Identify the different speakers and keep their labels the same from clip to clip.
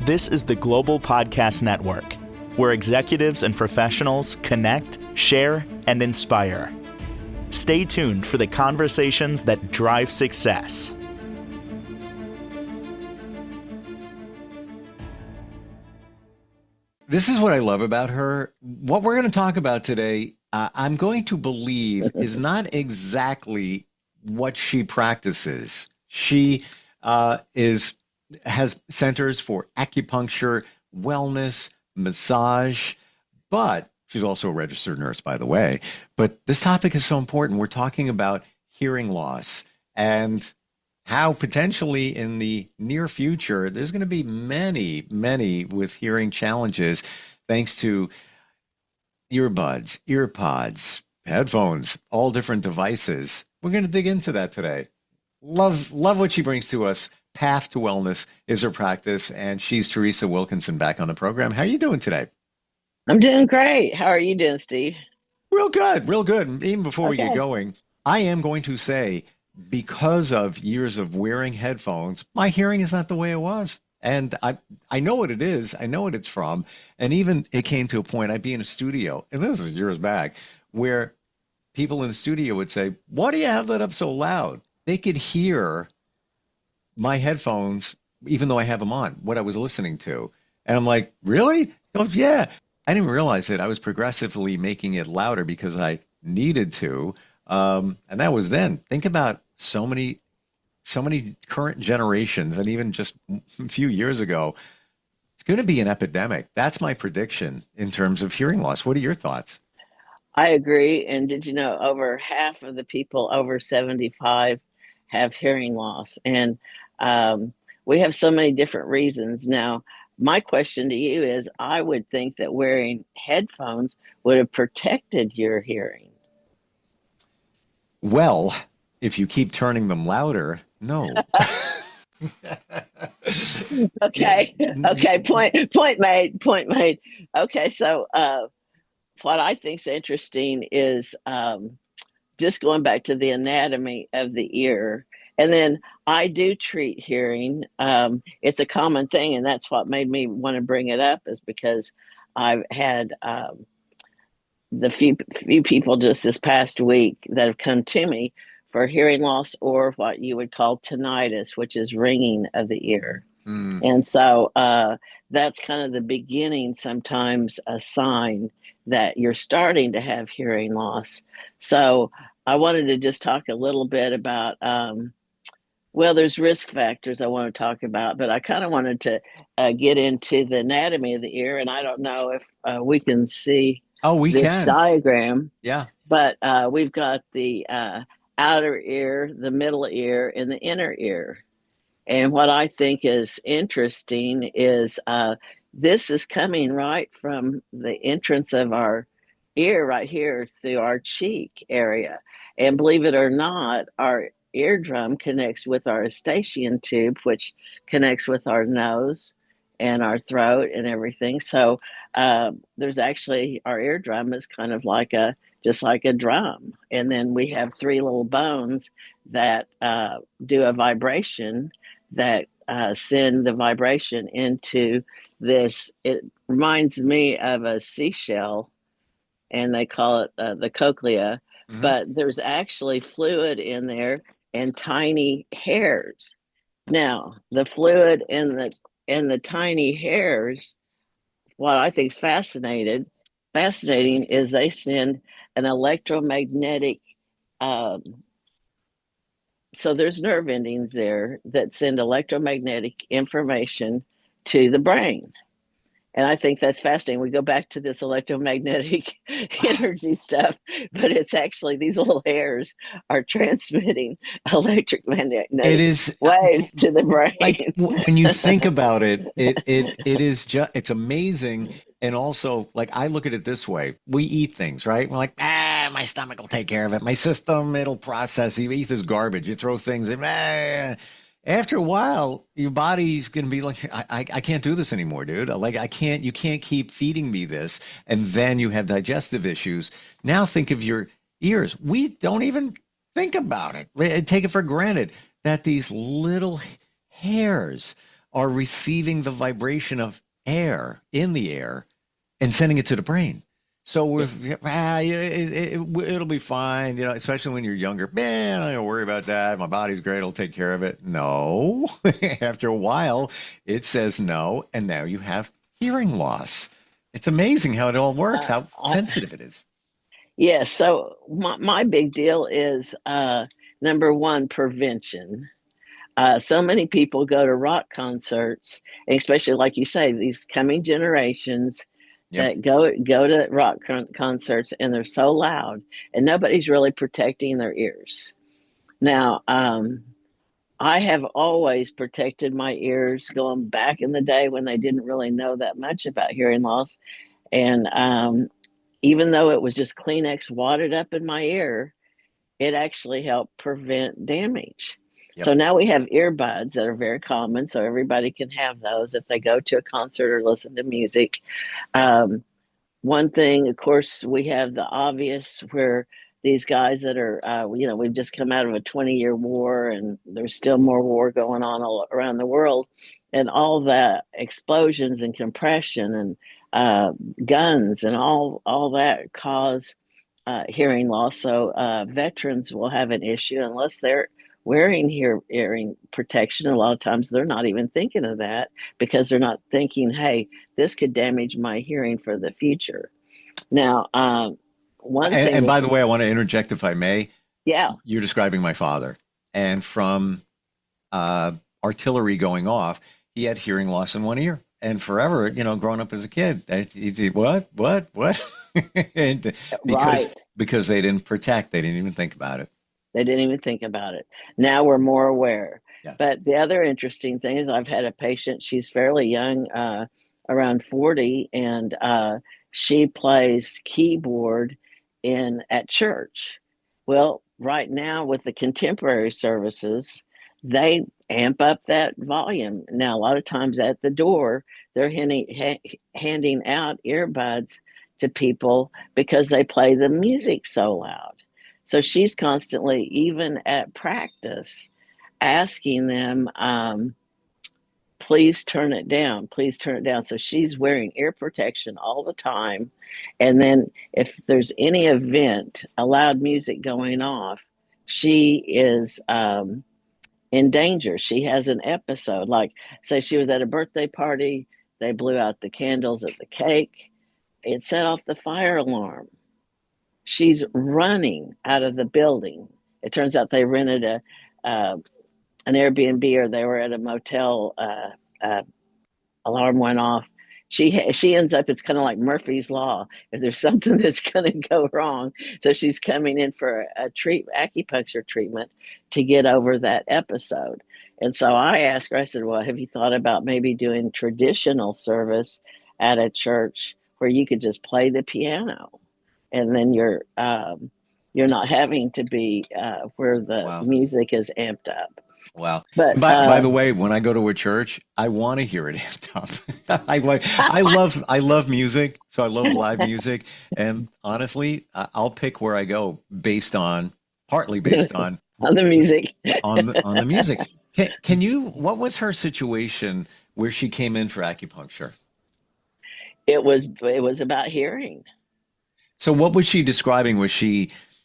Speaker 1: This is the Global Podcast Network, where executives and professionals connect, share, and inspire. Stay tuned for the conversations that drive success.
Speaker 2: This is what I love about her. What we're going to talk about today, I'm going to believe, is not exactly what she practices. She has centers for acupuncture, wellness, massage, but she's also a registered nurse, by the way. But this topic is so important. We're talking about hearing loss and how potentially in the near future, there's going to be many with hearing challenges thanks to earbuds, earpods, headphones, all different devices. We're going to dig into that today. Love what she brings to us. Path to Wellness is her practice, and she's Teresa Wilkinson back on the program. How are you doing today?
Speaker 3: I'm doing great. How are you doing, Steve?
Speaker 2: Real good, real good. Even before we get going, I am going to say, because of years of wearing headphones, my hearing is not the way it was. And I know what it is. I know what it's from. And even it came to a point, I'd be in a studio, and this is years back, where people in the studio would say, "Why do you have that up so loud?" They could hear my headphones, even though I have them on, what I was listening to. And I'm like, really? He goes, yeah. I didn't realize it. I was progressively making it louder because I needed to. And that was then. Think about so many current generations, and even just a few years ago, it's going to be an epidemic. That's my prediction in terms of hearing loss. What are your thoughts?
Speaker 3: I agree. And did you know over half of the people over 75 have hearing loss? And we have so many different reasons. Now, my question to you is, I would think that wearing headphones would have protected your hearing.
Speaker 2: Well, if you keep turning them louder, no.
Speaker 3: Okay. Point made. Okay. So what I think is interesting is just going back to the anatomy of the ear. And then I do treat hearing. It's a common thing, and that's what made me want to bring it up, is because I've had the few people just this past week that have come to me for hearing loss, or what you would call tinnitus, which is ringing of the ear. And so that's kind of the beginning, sometimes a sign that you're starting to have hearing loss. So I wanted to just talk a little bit about, well, there's risk factors I want to talk about, but I kind of wanted to get into the anatomy of the ear. And I don't know if we can see this diagram.
Speaker 2: Yeah.
Speaker 3: But we've got the outer ear, the middle ear, and the inner ear. And what I think is interesting is this is coming right from the entrance of our ear right here through our cheek area. And believe it or not, our eardrum connects with our eustachian tube, which connects with our nose and our throat and everything. So there's actually, our eardrum is kind of like just like a drum. And then we have three little bones that do a vibration that send the vibration into this. It reminds me of a seashell, and they call it the cochlea. Mm-hmm. But there's actually fluid in there and tiny hairs. Now, the fluid in the tiny hairs, what I think is fascinating is they send an electromagnetic, so there's nerve endings there that send electromagnetic information to the brain. And I think that's fascinating. We go back to this electromagnetic energy stuff, but it's actually these little hairs are transmitting electromagnetic waves to the brain.
Speaker 2: Like, when you think about it, it is just, it's amazing. And also, like, I look at it this way. We eat things, right? We're like, my stomach will take care of it. My system, it'll process. You eat this garbage. You throw things in. After a while, your body's going to be like, I can't do this anymore, dude. Like, you can't keep feeding me this. And then you have digestive issues. Now think of your ears. We don't even think about it. Take it for granted that these little hairs are receiving the vibration of air in the air and sending it to the brain. So it'll be fine, especially when you're younger. Man, I don't worry about that. My body's great. I'll take care of it. No. After a while, it says no. And now you have hearing loss. It's amazing how it all works, how sensitive it is.
Speaker 3: Yeah, so my big deal is number one, prevention. So many people go to rock concerts, and especially like you say, these coming generations
Speaker 2: Yep.
Speaker 3: that go to rock concerts, and they're so loud, and nobody's really protecting their ears. Now, I have always protected my ears, going back in the day when they didn't really know that much about hearing loss, and even though it was just Kleenex wadded up in my ear, it actually helped prevent damage.
Speaker 2: Yep.
Speaker 3: So now we have earbuds that are very common, so everybody can have those if they go to a concert or listen to music. Um, One thing, of course, we have the obvious where these guys that are, we've just come out of a 20-year war, and there's still more war going on all around the world, and all the explosions and compression and guns and all that cause hearing loss. So veterans will have an issue unless they're wearing hearing protection. A lot of times they're not even thinking of that because they're not thinking, hey, this could damage my hearing for the future. Now, one thing.
Speaker 2: And by the way, I want to interject if I may.
Speaker 3: Yeah.
Speaker 2: You're describing my father. And from artillery going off, he had hearing loss in one ear. And forever, growing up as a kid, he'd what? And
Speaker 3: Right.
Speaker 2: because they didn't protect, they didn't even think about it.
Speaker 3: They didn't even think about it. Now we're more aware.
Speaker 2: Yeah.
Speaker 3: But the other interesting thing is I've had a patient, she's fairly young, around 40, and she plays keyboard at church. Well, right now with the contemporary services, they amp up that volume. Now, a lot of times at the door, they're handing out earbuds to people because they play the music so loud. So she's constantly, even at practice, asking them, please turn it down, please turn it down. So she's wearing ear protection all the time. And then if there's any event, a loud music going off, she is in danger. She has an episode, like, say she was at a birthday party, they blew out the candles at the cake, it set off the fire alarm. She's running out of the building. It turns out they rented an Airbnb, or they were at a motel. Alarm went off. She ends up. It's kind of like Murphy's Law. If there's something that's going to go wrong, so she's coming in for a acupuncture treatment to get over that episode. And so I asked her. I said, "Well, have you thought about maybe doing traditional service at a church where you could just play the piano?" And then you're not having to be where the
Speaker 2: Wow.
Speaker 3: music is amped up.
Speaker 2: Wow.
Speaker 3: But
Speaker 2: By the way, when I go to a church, I want to hear it amped up. I love music, so I love live music. And honestly, I'll pick where I go partly based on
Speaker 3: on the music.
Speaker 2: on the music. What was her situation where she came in for acupuncture?
Speaker 3: It was about hearing.
Speaker 2: So what was she describing?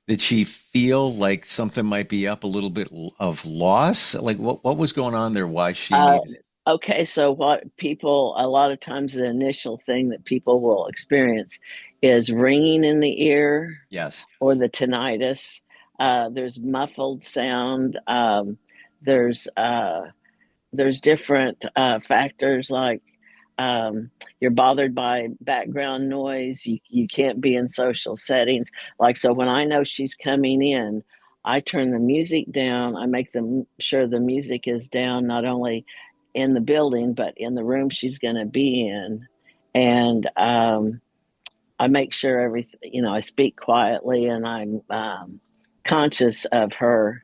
Speaker 2: Did she feel like something might be up, a little bit of loss? Like what was going on there? Why she needed it?
Speaker 3: Okay, so a lot of times the initial thing that people will experience is ringing in the ear.
Speaker 2: Yes.
Speaker 3: Or the tinnitus. There's muffled sound. There's different factors like you're bothered by background noise. You can't be in social settings. Like, so when I know she's coming in, I turn the music down. I make sure the music is down, not only in the building, but in the room she's going to be in. And I make sure everything, I speak quietly, and I'm conscious of her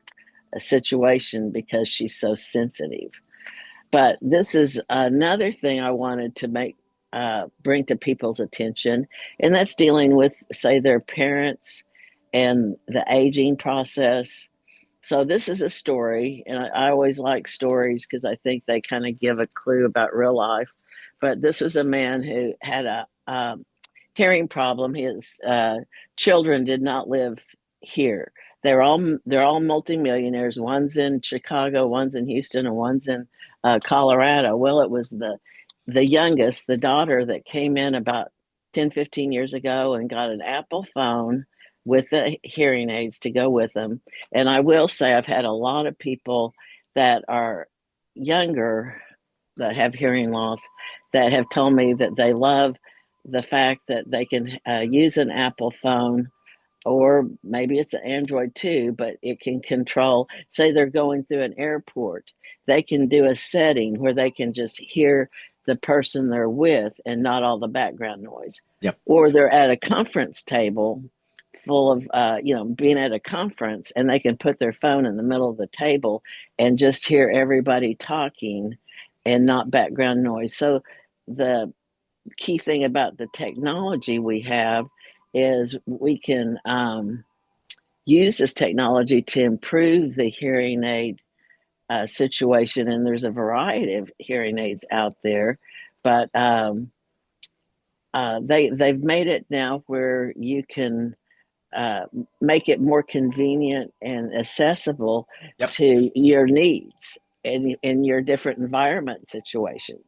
Speaker 3: situation because she's so sensitive. But this is another thing I wanted to bring to people's attention, and that's dealing with, say, their parents and the aging process. So this is a story, and I always like stories because I think they kind of give a clue about real life. But this is a man who had a hearing problem. His children did not live here. They're all multimillionaires. One's in Chicago, one's in Houston, and one's in Colorado. Well, it was the youngest, the daughter, that came in about 10, 15 years ago and got an Apple phone with the hearing aids to go with them. And I will say I've had a lot of people that are younger that have hearing loss that have told me that they love the fact that they can use an Apple phone, or maybe it's an Android too, but it can control, say they're going through an airport, they can do a setting where they can just hear the person they're with and not all the background noise.
Speaker 2: Yep.
Speaker 3: Or they're at a conference table full of, being at a conference, and they can put their phone in the middle of the table and just hear everybody talking and not background noise. So the key thing about the technology we have is we can use this technology to improve the hearing aid situation. And there's a variety of hearing aids out there, but they've made it now where you can make it more convenient and accessible
Speaker 2: Yep.
Speaker 3: to your needs and in your different environment situations.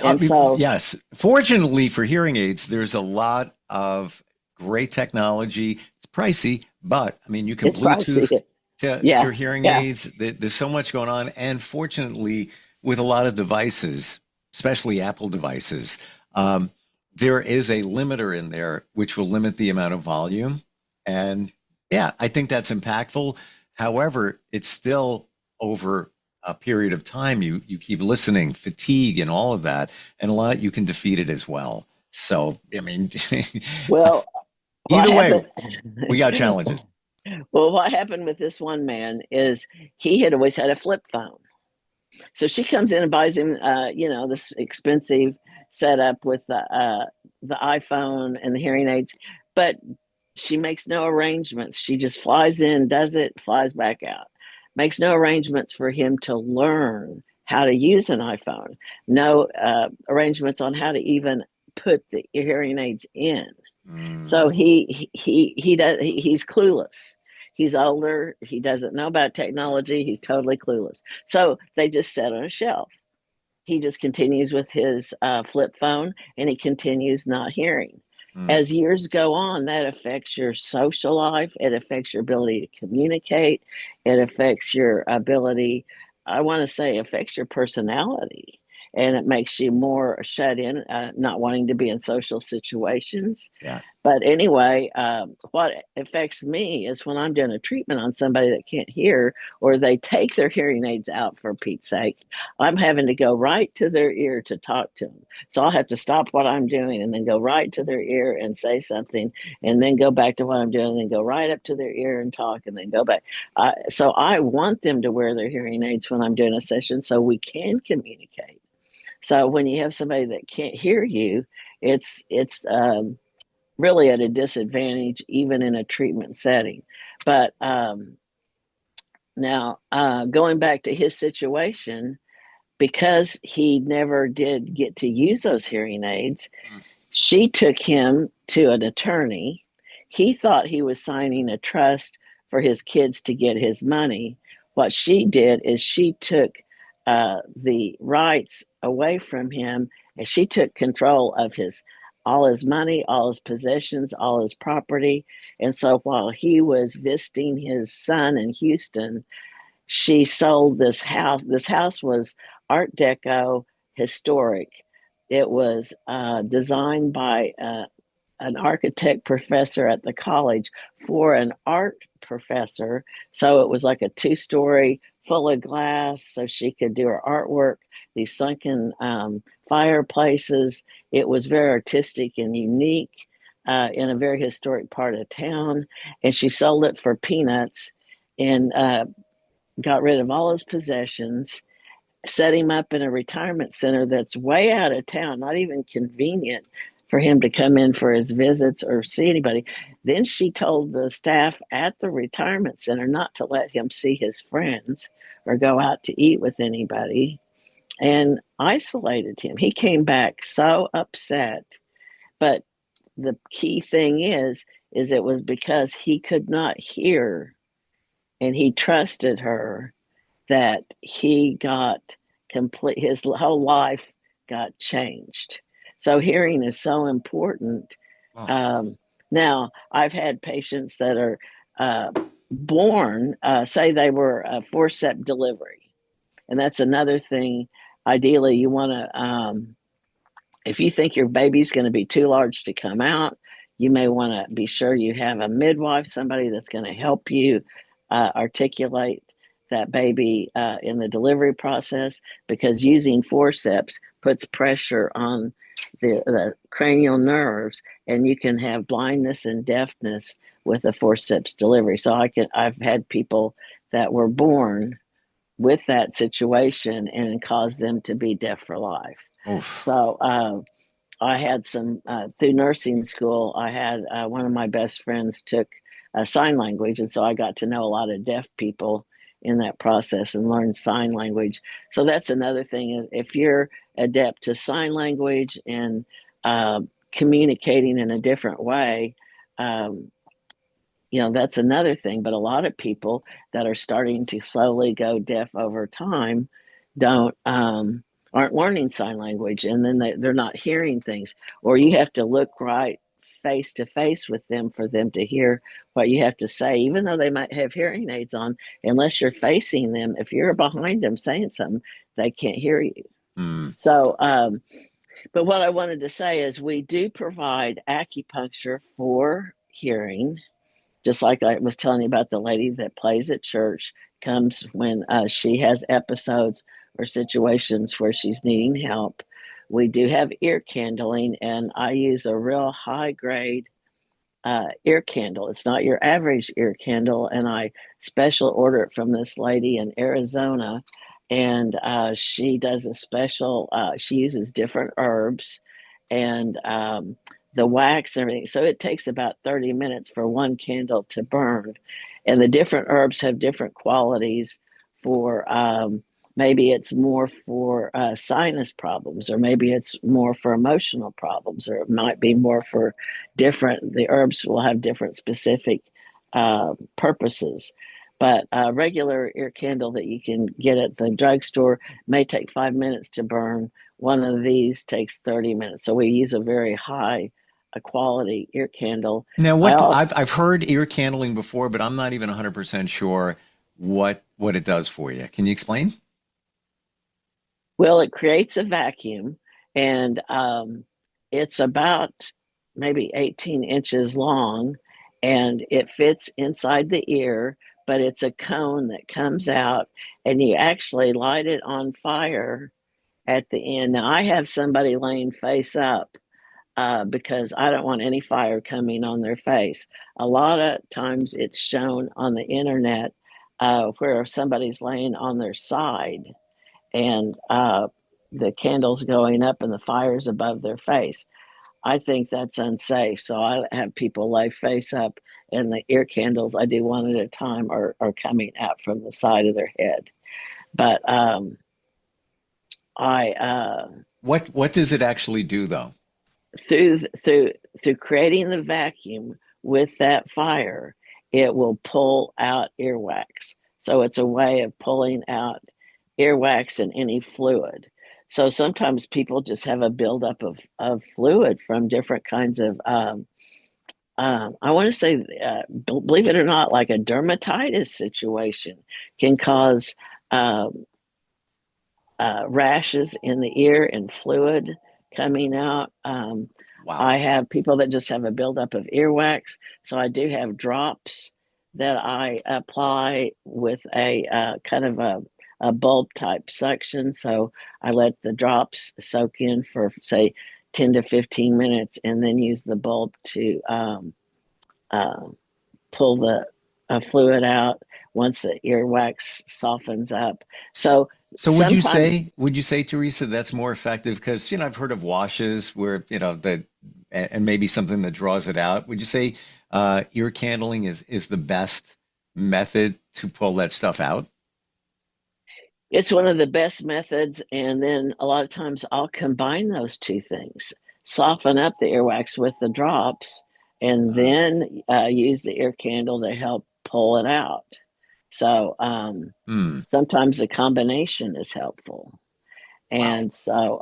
Speaker 3: And so,
Speaker 2: yes, fortunately for hearing aids, there's a lot of great technology. It's pricey, but I mean, you can
Speaker 3: it's pricey.
Speaker 2: Bluetooth to
Speaker 3: Yeah,
Speaker 2: your hearing
Speaker 3: yeah.
Speaker 2: aids. There's so much going on. And fortunately, with a lot of devices, especially Apple devices, there is a limiter in there which will limit the amount of volume. And yeah, I think that's impactful. However, it's still over a period of time. You keep listening, fatigue, and all of that, and a lot you can defeat it as well. So I mean,
Speaker 3: Well, what
Speaker 2: either way,
Speaker 3: happened?
Speaker 2: we got challenges.
Speaker 3: Well, what happened with this one man is he had always had a flip phone. So she comes in and buys him, this expensive setup with the iPhone and the hearing aids, but she makes no arrangements. She just flies in, does it, flies back out. Makes no arrangements for him to learn how to use an iPhone. No arrangements on how to even put the hearing aids in. So
Speaker 2: Mm,
Speaker 3: he's clueless. He's older. He doesn't know about technology. He's totally clueless. So they just set on a shelf. He just continues with his flip phone, and he continues not hearing.
Speaker 2: mm.
Speaker 3: As years go on, that affects your social life. It affects your ability to communicate. It affects your ability, I want to say, affects your personality. And it makes you more shut in, not wanting to be in social situations.
Speaker 2: Yeah.
Speaker 3: But anyway, what affects me is when I'm doing a treatment on somebody that can't hear, or they take their hearing aids out, for Pete's sake, I'm having to go right to their ear to talk to them. So I'll have to stop what I'm doing and then go right to their ear and say something, and then go back to what I'm doing, and then go right up to their ear and talk, and then go back. So I want them to wear their hearing aids when I'm doing a session so we can communicate. So when you have somebody that can't hear you, it's really at a disadvantage, even in a treatment setting. But now, going back to his situation, because he never did get to use those hearing aids, she took him to an attorney. He thought he was signing a trust for his kids to get his money. What she did is she took the rights away from him, and she took control of his all his money, all his possessions, all his property. And so while he was visiting his son in Houston, she sold this house. This house was Art Deco, historic. It was designed by an architect professor at the college for an art professor. So it was like a two-story full of glass so she could do her artwork, these sunken fireplaces. It was very artistic and unique in a very historic part of town. And she sold it for peanuts and got rid of all his possessions, set him up in a retirement center that's way out of town, not even convenient for him to come in for his visits or see anybody. Then she told the staff at the retirement center not to let him see his friends or go out to eat with anybody, and isolated him. He came back so upset. But the key thing is it was because he could not hear and he trusted her that he got complete, his whole life got changed. So hearing is so important.
Speaker 2: Oh,
Speaker 3: Um, Now, I've had patients that are uh, born, say they were a forceps delivery. And that's another thing. Ideally, you want to, if you think your baby's going to be too large to come out, you may want to be sure you have a midwife, somebody that's going to help you articulate that baby in the delivery process, because using forceps puts pressure on the cranial nerves, and you can have blindness and deafness with a forceps delivery. So I've had people that were born with that situation and it caused them to be deaf for life.
Speaker 2: oof.
Speaker 3: So I had some through nursing school. I had one of my best friends took sign language, and so I got to know a lot of deaf people in that process and learned sign language. So that's another thing. If you're adept to sign language and uh, communicating in a different way, um, that's another thing. But a lot of people that are starting to slowly go deaf over time don't aren't learning sign language, and then they're not hearing things, or you have to look right face to face with them for them to hear what you have to say, even though they might have hearing aids on. Unless you're facing them, if you're behind them saying something, they can't hear you.
Speaker 2: Mm.
Speaker 3: So but what I wanted to say is we do provide acupuncture for hearing, just like I was telling you about the lady that plays at church, comes when she has episodes or situations where she's needing help. We do have ear candling, and I use a real high grade ear candle. It's not your average ear candle, and I special order it from this lady in Arizona. And she does a special, she uses different herbs and the wax and everything. So it takes about 30 minutes for one candle to burn. And the different herbs have different qualities for maybe it's more for sinus problems, or maybe it's more for emotional problems, or it might be more for the herbs will have different specific purposes. But a regular ear candle that you can get at the drugstore may take 5 minutes to burn. One of these takes 30 minutes. So we use a very high quality ear candle.
Speaker 2: Now,
Speaker 3: I all
Speaker 2: I've heard ear candling before, but I'm not even 100% sure what it does for you. Can you explain?
Speaker 3: Well, it creates a vacuum, and it's about maybe 18 inches long, and it fits inside the ear, but it's a cone that comes out, and you actually light it on fire at the end. Now, I have somebody laying face up because I don't want any fire coming on their face. A lot of times it's shown on the internet where somebody's laying on their side, and the candle's going up and the fire's above their face. I think that's unsafe. So I have people lay face up, and the ear candles I do one at a time are coming out from the side of their head. But I
Speaker 2: What does it actually do though?
Speaker 3: through through through creating the vacuum with that fire, it will pull out earwax. So it's a way of pulling out earwax and any fluid. So sometimes people just have a buildup of fluid from different kinds of, I want to say, believe it or not, like a dermatitis situation can cause um, rashes in the ear and fluid coming out.
Speaker 2: Wow.
Speaker 3: I have people that just have a buildup of earwax. So I do have drops that I apply with a kind of a bulb type suction. So I let the drops soak in for, say, 10 to 15 minutes, and then use the bulb to uh, pull the fluid out once the earwax softens up. So
Speaker 2: So
Speaker 3: sometimes
Speaker 2: would you say, Teresa, that's more effective? Because, I've heard of washes where, the and maybe something that draws it out. Would you say ear candling is the best method to pull that stuff out?
Speaker 3: It's one of the best methods, and then a lot of times I'll combine those two things, soften up the earwax with the drops, and
Speaker 2: Uh,
Speaker 3: then use the ear candle to help pull it out. So
Speaker 2: hmm.
Speaker 3: sometimes the combination is helpful.
Speaker 2: Wow.
Speaker 3: And so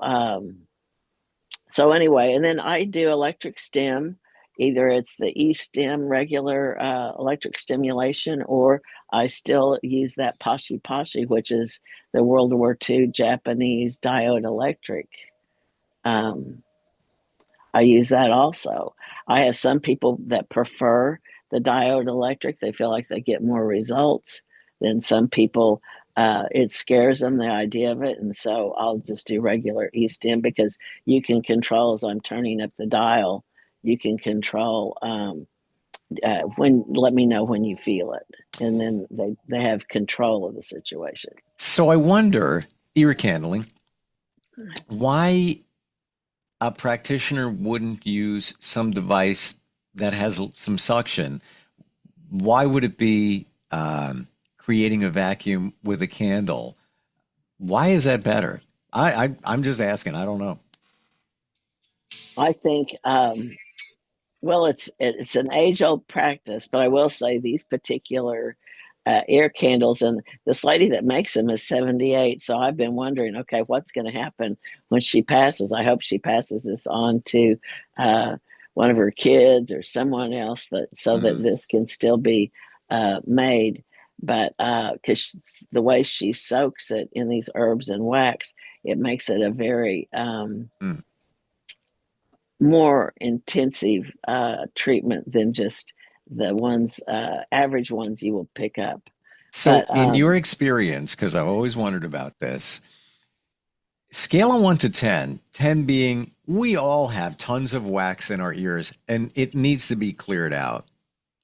Speaker 3: anyway, and then I do electric stim. Either it's the e-stim regular electric stimulation, or I still use that Pashi Pashi, which is the World War II Japanese diode electric. Um, I use that also. I have some people that prefer the diode electric. They feel like they get more results than some people. It scares them, the idea of it. And so I'll just do regular eStim because you can control, as I'm turning up the dial, you can control let me know when you feel it. And then they have control of the situation.
Speaker 2: So I wonder, ear candling, why a practitioner wouldn't use some device that has some suction. Why would it be creating a vacuum with a candle? Why is that better? I'm just asking. I don't know.
Speaker 3: I think well, it's an age old practice, but I will say these particular air candles, and this lady that makes them is 78. So I've been wondering, okay, what's going to happen when she passes? I hope she passes this on to one of her kids or someone else, that so that
Speaker 2: Mm,
Speaker 3: this can still be made. But because the way she soaks it in these herbs and wax, it makes it a very
Speaker 2: mm.
Speaker 3: more intensive treatment than just the ones average ones you will pick up.
Speaker 2: So,
Speaker 3: But
Speaker 2: in your experience, because I've always wondered about this, scale of 1 to 10, 10 being we all have tons of wax in our ears and it needs to be cleared out.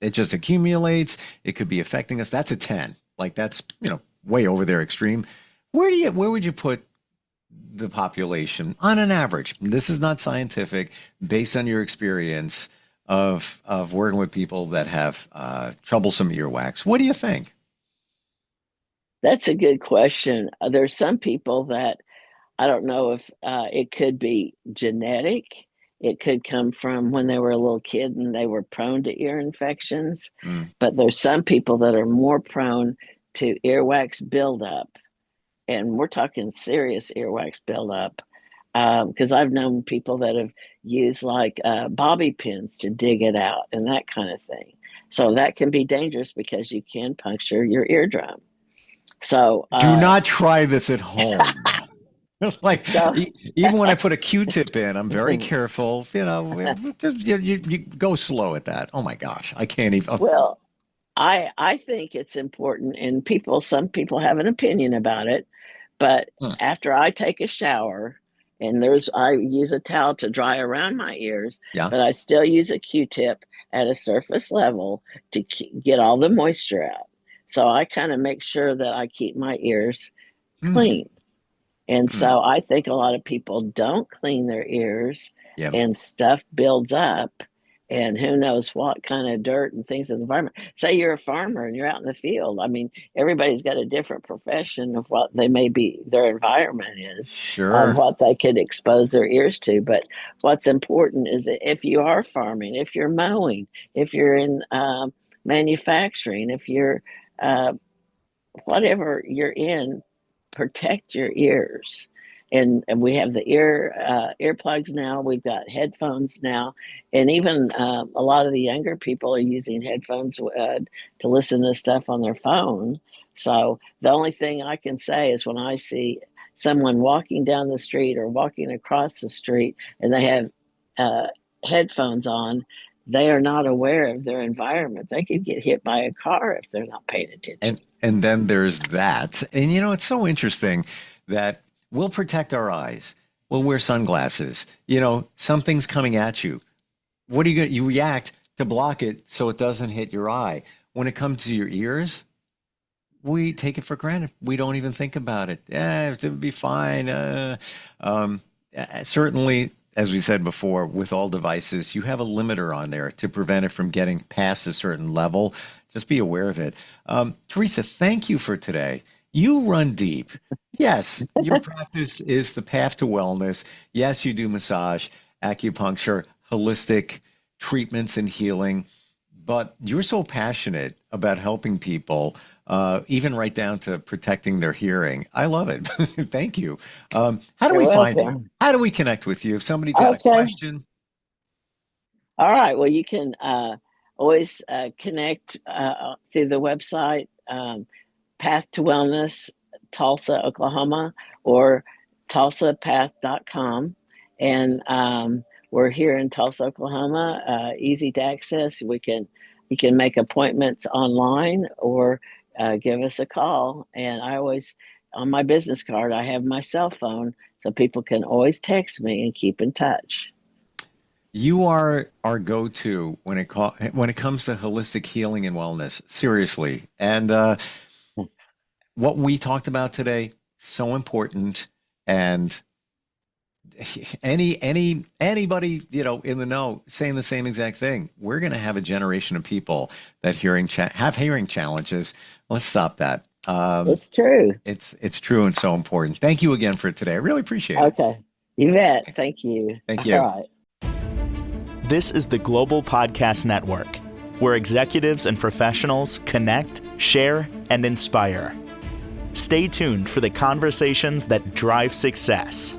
Speaker 2: It just accumulates. It could be affecting us. That's a 10. Like that's, way over there extreme. Where would you put the population on an average? This is not scientific, based on your experience of working with people that have troublesome earwax. What do you think?
Speaker 3: that's a good question. There's some people that I don't know if it could be genetic. It could come from when they were a little kid and they were prone to ear infections.
Speaker 2: Mm,
Speaker 3: But there's some people that are more prone to earwax buildup, and we're talking serious earwax buildup. Because I've known people that have used like bobby pins to dig it out and that kind of thing. So that can be dangerous because you can puncture your eardrum. So,
Speaker 2: do not try this at home. Like
Speaker 3: so
Speaker 2: even when I put a Q-tip in, I'm very careful. You go slow at that. Oh my gosh, I can't even.
Speaker 3: well, I think it's important, and some people have an opinion about it, but
Speaker 2: Hmm,
Speaker 3: after I take a shower, and I use a towel to dry around my ears,
Speaker 2: yeah.
Speaker 3: but I still use a Q-tip at a surface level to get all the moisture out. So I kind of make sure that I keep my ears
Speaker 2: Hmm,
Speaker 3: clean. And
Speaker 2: hmm,
Speaker 3: so I think a lot of people don't clean their ears
Speaker 2: yeah.
Speaker 3: and stuff builds up, and who knows what kind of dirt and things in the environment. Say you're a farmer and you're out in the field. I mean, everybody's got a different profession of what they may be, their environment is, of
Speaker 2: Sure.
Speaker 3: what they could expose their ears to. But what's important is that if you are farming, if you're mowing, if you're in manufacturing, if you're uh, whatever you're in, protect your ears. And we have the earplugs now. We've got headphones now, and even a lot of the younger people are using headphones to listen to stuff on their phone. So the only thing I can say is when I see someone walking down the street or walking across the street and they have uh, headphones on, they are not aware of their environment. They could get hit by a car if they're not paying attention.
Speaker 2: And then there's that. And it's so interesting that we'll protect our eyes. We'll wear sunglasses. Something's coming at you. What are you going to, you react to block it so it doesn't hit your eye. When it comes to your ears, we take it for granted. We don't even think about it. Yeah, it would be fine. Certainly, as we said before, with all devices, you have a limiter on there to prevent it from getting past a certain level. Just be aware of it. Teresa, thank you for today. You run deep. Yes, your practice is the path to wellness. Yes, you do massage, acupuncture, holistic treatments and healing, but you're so passionate about helping people, even right down to protecting their hearing. I love it. Thank you. How do
Speaker 3: You're
Speaker 2: we find you?
Speaker 3: welcome.
Speaker 2: How do we connect with you? If somebody's got a
Speaker 3: Okay.
Speaker 2: question,
Speaker 3: All right. Well, you can always connect through the website, Path to Wellness, Tulsa, Oklahoma, or tulsapath.com. And we're here in Tulsa, Oklahoma, easy to access. You can make appointments online or give us a call. And I always, on my business card, I have my cell phone so people can always text me and keep in touch.
Speaker 2: you are our go-to when when it comes to holistic healing and wellness. Seriously, and what we talked about today, so important. And anybody in the know saying the same exact thing. We're going to have a generation of people that have hearing challenges. Let's stop that.
Speaker 3: It's true.
Speaker 2: It's true and so important. Thank you again for today. I really appreciate it.
Speaker 3: Okay. You bet.
Speaker 2: Thanks.
Speaker 3: Thank you.
Speaker 2: Thank you.
Speaker 3: All right.
Speaker 1: This is the Global Podcast Network, where executives and professionals connect, share, and inspire. Stay tuned for the conversations that drive success.